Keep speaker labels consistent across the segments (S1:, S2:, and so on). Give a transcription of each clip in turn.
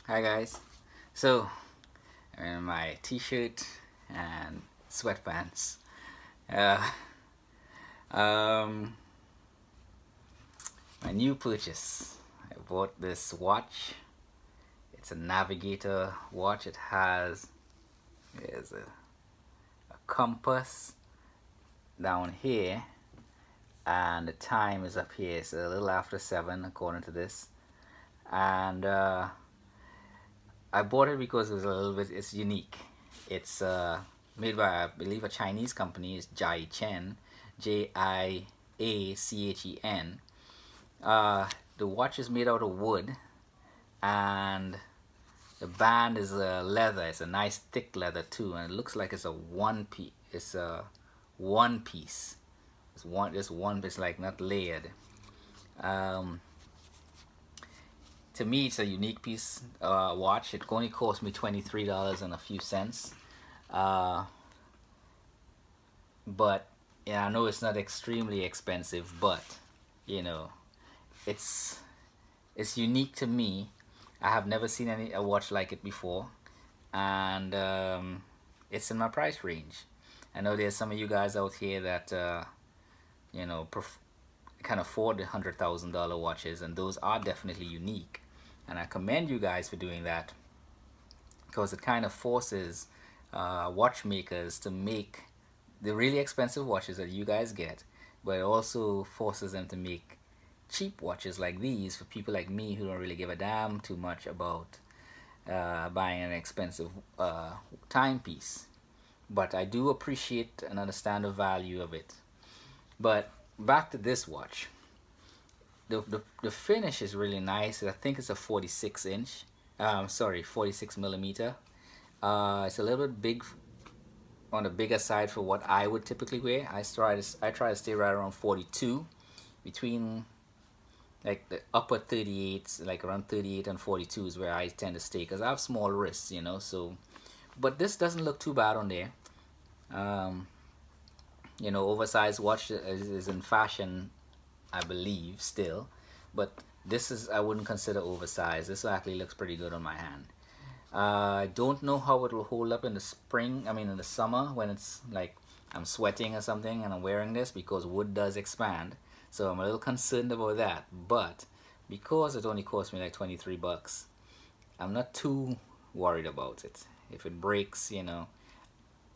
S1: Hi guys. So I'm in my t-shirt and sweatpants. Uh, um, my new purchase. I bought this watch. It's a navigator watch. It has there's a compass down here, and the time is up here. It's a little after 7 according to this, and I bought it because it's unique. It's made by, I believe, a Chinese company. It's jiachen, Jiachen. The watch is made out of wood, and the band is leather. It's a nice thick leather too, and it looks like it's a one piece. It's a one piece. It's just one piece, like not layered. Um, to me, it's a unique piece watch. It only cost me $23 and a few cents. But yeah, I know it's not extremely expensive, but you know, it's unique to me. I have never seen a watch like it before, and it's in my price range. I know there's some of you guys out here that you know, can afford the $100,000 watches, and those are definitely unique. And I commend you guys for doing that, because it kind of forces watchmakers to make the really expensive watches that you guys get, but it also forces them to make cheap watches like these for people like me who don't really give a damn too much about buying an expensive timepiece. But I do appreciate and understand the value of it. But back to this watch. The finish is really nice. I think it's a 46 inch. Sorry, 46 millimeter. It's a little bit big, on the bigger side for what I would typically wear. I try to stay right around 42, between like the upper 38s, like around 38 and 42 is where I tend to stay, because I have small wrists, you know. So, but this doesn't look too bad on there. You know, oversized watch is in fashion, I believe, still, but this is, I wouldn't consider oversized. This actually looks pretty good on my hand. I don't know how it will hold up in the spring, I mean in the summer, when it's like I'm sweating or something and I'm wearing this, because wood does expand. So I'm a little concerned about that, but because it only cost me like 23 bucks, I'm not too worried about it. If it breaks, you know,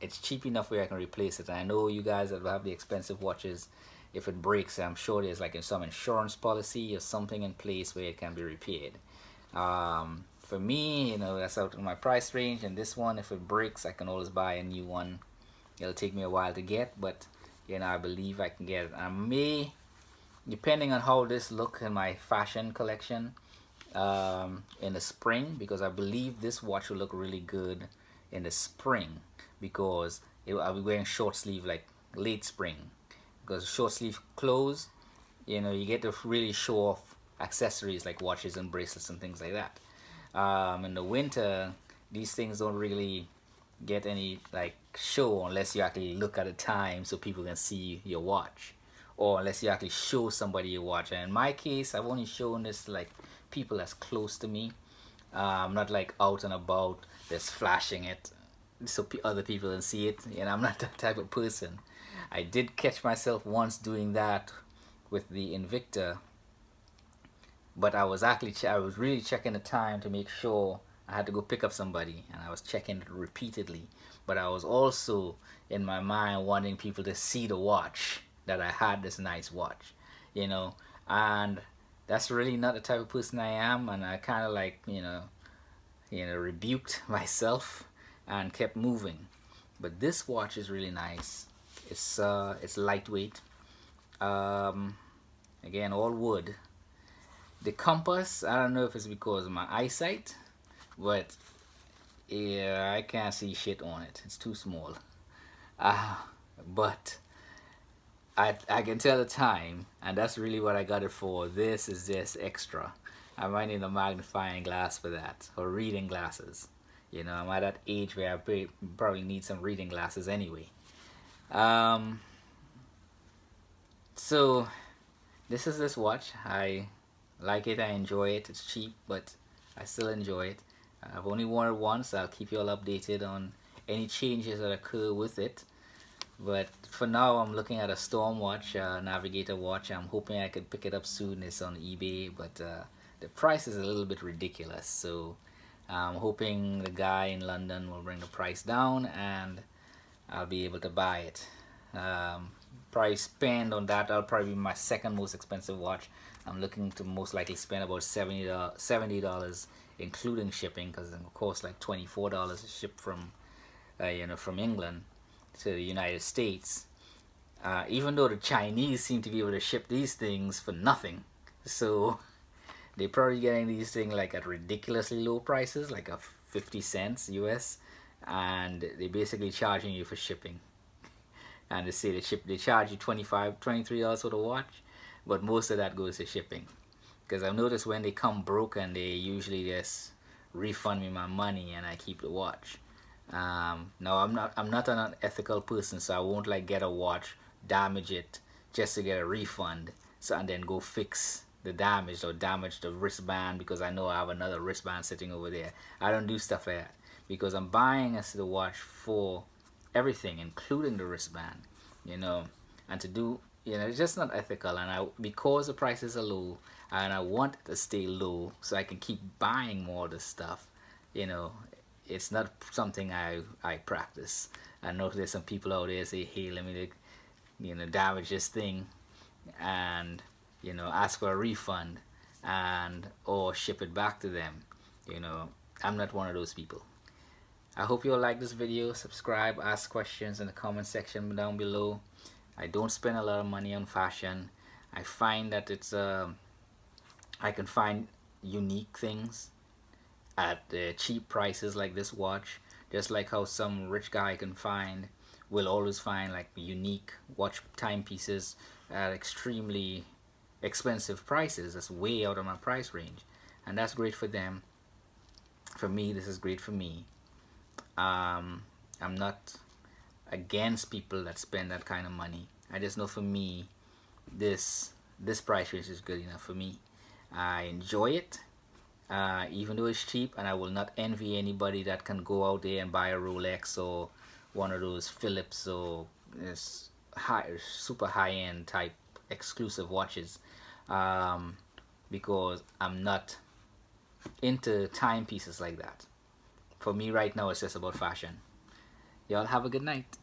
S1: it's cheap enough where I can replace it. And I know you guys that have the expensive watches, if it breaks, I'm sure there's like some insurance policy or something in place where it can be repaired. For me, you know, that's out of my price range, and this one, if it breaks, I can always buy a new one. It'll take me a while to get, but you know, I believe I can get it. I may, depending on how this looks in my fashion collection in the spring, because I believe this watch will look really good in the spring, because I'll be wearing short sleeve like late spring, because short sleeve clothes, you know, you get to really show off accessories like watches and bracelets and things like that. In the winter, these things don't really get any like show unless you actually look at the time so people can see your watch, or unless you actually show somebody your watch. And in my case, I've only shown this to like people that's close to me. I'm not like out and about just flashing it so other people can see it, and I'm not that type of person. I did catch myself once doing that with the Invicta, but I was really checking the time to make sure. I had to go pick up somebody, and I was checking it repeatedly, but I was also in my mind wanting people to see the watch, that I had this nice watch, you know. And that's really not the type of person I am, and I kind of like, you know, rebuked myself and kept moving. But this watch is really nice. It's lightweight. Again, all wood. The compass, I don't know if it's because of my eyesight, but yeah, I can't see shit on it. It's too small. But I can tell the time, and that's really what I got it for. This is just extra. I might need a magnifying glass for that, or reading glasses. You know, I'm at that age where I probably need some reading glasses anyway. So this is this watch. I like it, I enjoy it. It's cheap, but I still enjoy it. I've only worn it once. I'll keep you all updated on any changes that occur with it. But for now, I'm looking at a Storm watch, Navigator watch. I'm hoping I could pick it up soon. It's on eBay, but the price is a little bit ridiculous. So I'm hoping the guy in London will bring the price down and I'll be able to buy it. Price spend on that, that'll probably be my second most expensive watch. I'm looking to most likely spend about $70 including shipping, because it costs like $24 to ship from from England to the United States. Even though the Chinese seem to be able to ship these things for nothing, so they're probably getting these things like at ridiculously low prices, like a 50 cents US, and they're basically charging you for shipping. And they say they charge you $23 for the watch, but most of that goes to shipping. Because I've noticed when they come broken, they usually just refund me my money and I keep the watch. Now I'm not an unethical person, so I won't like get a watch, damage it just to get a refund, so and then go fix the damage or damage the wristband because I know I have another wristband sitting over there. I don't do stuff like that because I'm buying the watch for everything, including the wristband, and to do, it's just not ethical. And because the prices are low and I want it to stay low so I can keep buying more of the stuff, it's not something I practice. I know there's some people out there say, hey, let me damage this thing and ask for a refund and or ship it back to them. I'm not one of those people. I hope you all like this video. Subscribe, ask questions in the comment section down below. I don't spend a lot of money on fashion. I find that it's I can find unique things at cheap prices like this watch, just like how some rich guy will always find like unique watch timepieces at extremely expensive prices. That's way out of my price range, and that's great for them. For me, this is great for me. I'm not against people that spend that kind of money. I just know for me, this price range is good enough for me. I enjoy it, even though it's cheap, and I will not envy anybody that can go out there and buy a Rolex or one of those Philips or super high-end type exclusive watches, because I'm not into timepieces like that. For me right now, it's just about fashion. Y'all have a good night.